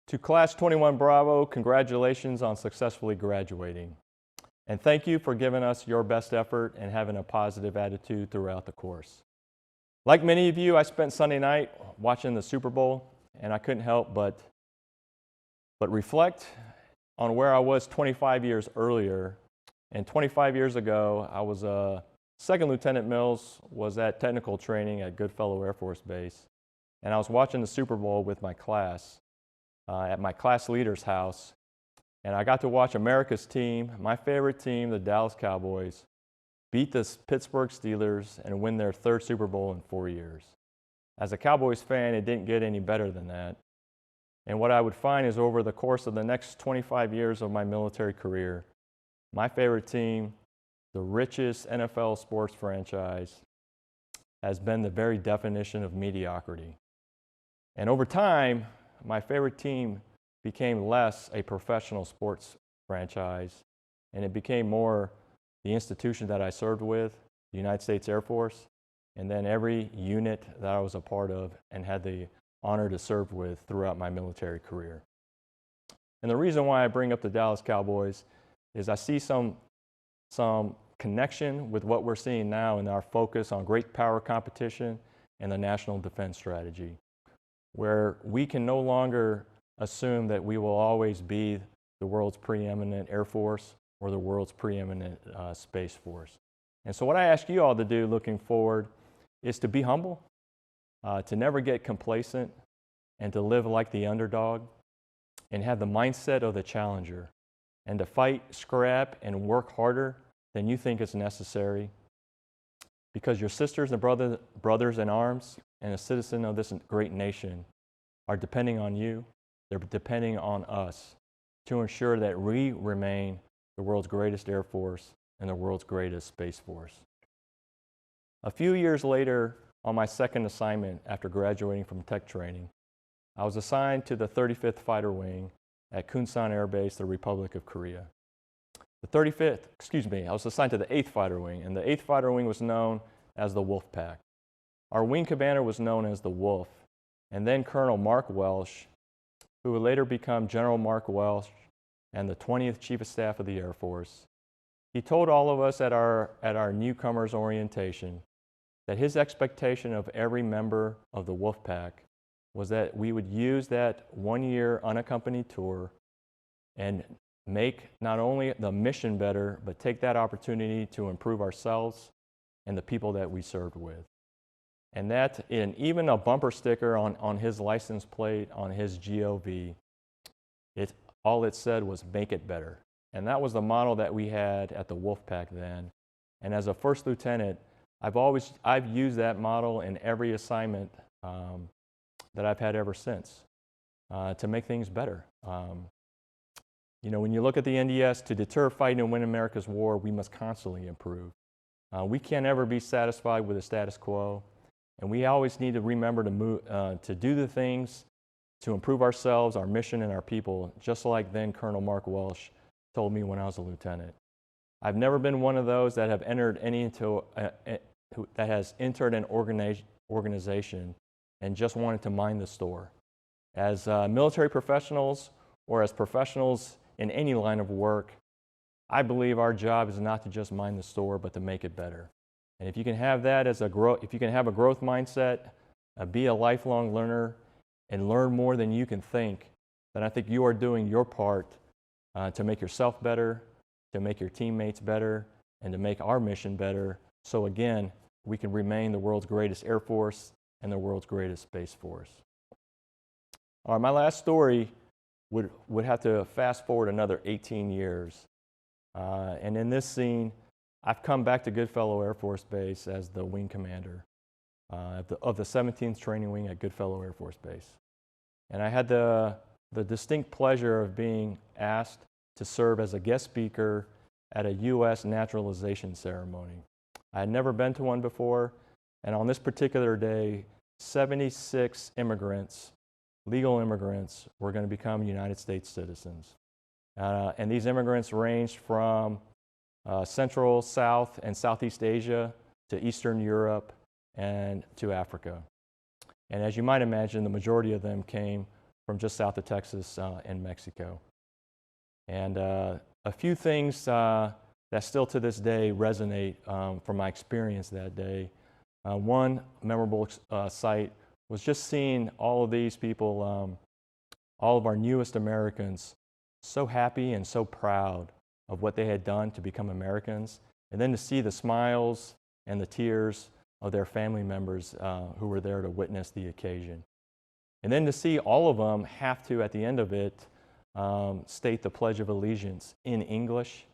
To Class 21 Bravo, congratulations on successfully graduating. And thank you for giving us your best effort and having a positive attitude throughout the course. Like many of you, I spent Sunday night watching the Super Bowl, and I couldn't help but reflect on where I was 25 years earlier. And 25 years ago, I was Second Lieutenant Mills was at technical training at Goodfellow Air Force Base, and I was watching the Super Bowl with my class at my class leader's house, and I got to watch America's team, my favorite team, the Dallas Cowboys, beat the Pittsburgh Steelers and win their third Super Bowl in 4 years. As a Cowboys fan, it didn't get any better than that. And what I would find is over the course of the next 25 years of my military career, my favorite team, the richest NFL sports franchise, has been the very definition of mediocrity. And over time, my favorite team became less a professional sports franchise, and it became more the institution that I served with, the United States Air Force, and then every unit that I was a part of and had the honor to serve with throughout my military career. And the reason why I bring up the Dallas Cowboys is I see some connection with what we're seeing now in our focus on great power competition and the national defense strategy, where we can no longer assume that we will always be the world's preeminent Air Force or the world's preeminent Space Force. And so what I ask you all to do looking forward is to be humble, to never get complacent, and to live like the underdog, and have the mindset of the challenger, and to fight, scrap, and work harder than you think is necessary, because your sisters and brothers in arms and a citizen of this great nation are depending on you. They're depending on us to ensure that we remain the world's greatest Air Force and the world's greatest Space Force. A few years later, on my second assignment after graduating from tech training, I was assigned to the 35th Fighter Wing at Kunsan Air Base, the Republic of Korea. I was assigned to the 8th Fighter Wing, and the 8th Fighter Wing was known as the Wolf Pack. Our wing commander was known as the Wolf, and then Colonel Mark Welsh, who would later become General Mark Welsh and the 20th Chief of Staff of the Air Force. He told all of us at our newcomers orientation that his expectation of every member of the Wolf Pack was that we would use that 1-year unaccompanied tour and make not only the mission better, but take that opportunity to improve ourselves and the people that we served with. And that, in even a bumper sticker on his license plate, on his GOV, all it said was, "Make it better." And that was the model that we had at the Wolfpack then. And as a first lieutenant, I've used that model in every assignment that I've had ever since to make things better. When you look at the NDS, to deter, fight, and win America's war, we must constantly improve. We can't ever be satisfied with the status quo. And we always need to remember to do the things to improve ourselves, our mission, and our people, just like then Colonel Mark Welsh told me when I was a lieutenant. I've never been one of those that have entered that has entered an organization and just wanted to mind the store. As military professionals or as professionals in any line of work, I believe our job is not to just mind the store, but to make it better. And if you can have that if you can have a growth mindset, be a lifelong learner, and learn more than you can think, then I think you are doing your part to make yourself better, to make your teammates better, and to make our mission better. So again, we can remain the world's greatest Air Force and the world's greatest Space Force. All right, my last story would have to fast forward another 18 years. And in this scene, I've come back to Goodfellow Air Force Base as the wing commander of the 17th Training Wing at Goodfellow Air Force Base. And I had the distinct pleasure of being asked to serve as a guest speaker at a U.S. naturalization ceremony. I had never been to one before, and on this particular day, 76 immigrants, legal immigrants, were going to become United States citizens. And these immigrants ranged from Central, South, and Southeast Asia to Eastern Europe and to Africa. And as you might imagine, the majority of them came from just south of Texas in Mexico. And a few things that still to this day resonate from my experience that day. One memorable sight was just seeing all of these people, all of our newest Americans, so happy and so proud of what they had done to become Americans, and then to see the smiles and the tears of their family members who were there to witness the occasion. And then to see all of them have to, at the end of it, state the Pledge of Allegiance in English,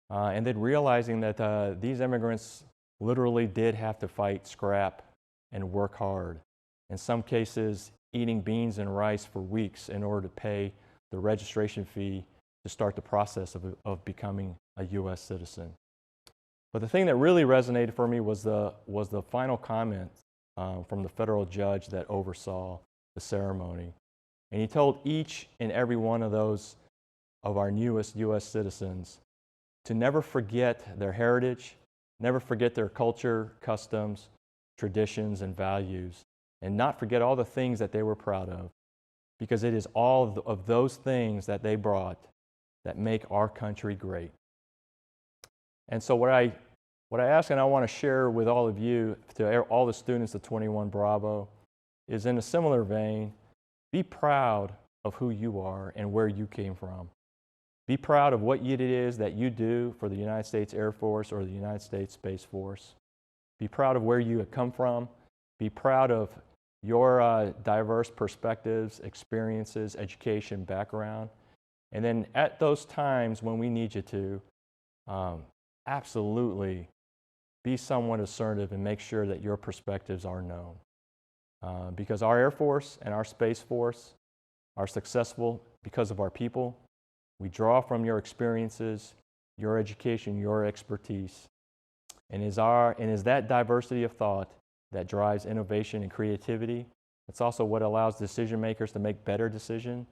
and then realizing that these immigrants literally did have to fight, scrap, and work hard. In some cases, eating beans and rice for weeks in order to pay the registration fee to start the process of becoming a U.S. citizen. But the thing that really resonated for me was the final comment from the federal judge that oversaw the ceremony. And he told each and every one of those of our newest U.S. citizens to never forget their heritage, never forget their culture, customs, traditions, and values, and not forget all the things that they were proud of, because it is all of those things that they brought that make our country great. And so what I ask and I want to share with all of you, to all the students of 21 Bravo, is in a similar vein, be proud of who you are and where you came from. Be proud of what it is that you do for the United States Air Force or the United States Space Force. Be proud of where you have come from. Be proud of your diverse perspectives, experiences, education, background. And then at those times when we need you to, absolutely be somewhat assertive and make sure that your perspectives are known. Because our Air Force and our Space Force are successful because of our people. We draw from your experiences, your education, your expertise. And is that diversity of thought that drives innovation and creativity. It's also what allows decision makers to make better decisions,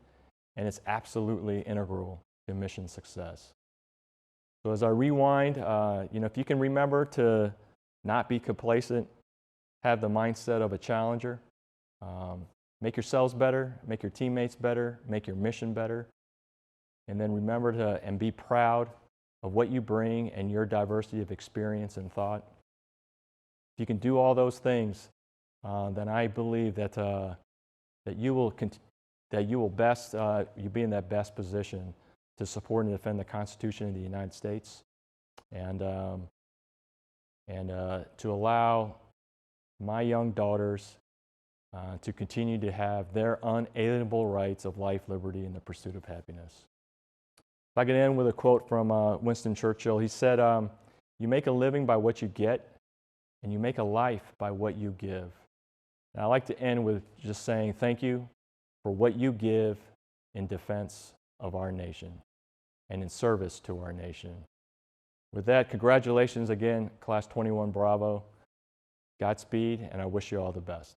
and it's absolutely integral to mission success. So as I rewind, if you can remember to not be complacent, have the mindset of a challenger, make yourselves better, make your teammates better, make your mission better, and then remember to be proud of what you bring and your diversity of experience and thought. If you can do all those things, then I believe that you will be in that best position to support and defend the Constitution of the United States, and to allow my young daughters to continue to have their unalienable rights of life, liberty, and the pursuit of happiness. If I could end with a quote from Winston Churchill. He said, "You make a living by what you get, and you make a life by what you give." And I like to end with just saying thank you for what you give in defense of our nation and in service to our nation. With that, congratulations again, Class 21 Bravo. Godspeed, and I wish you all the best.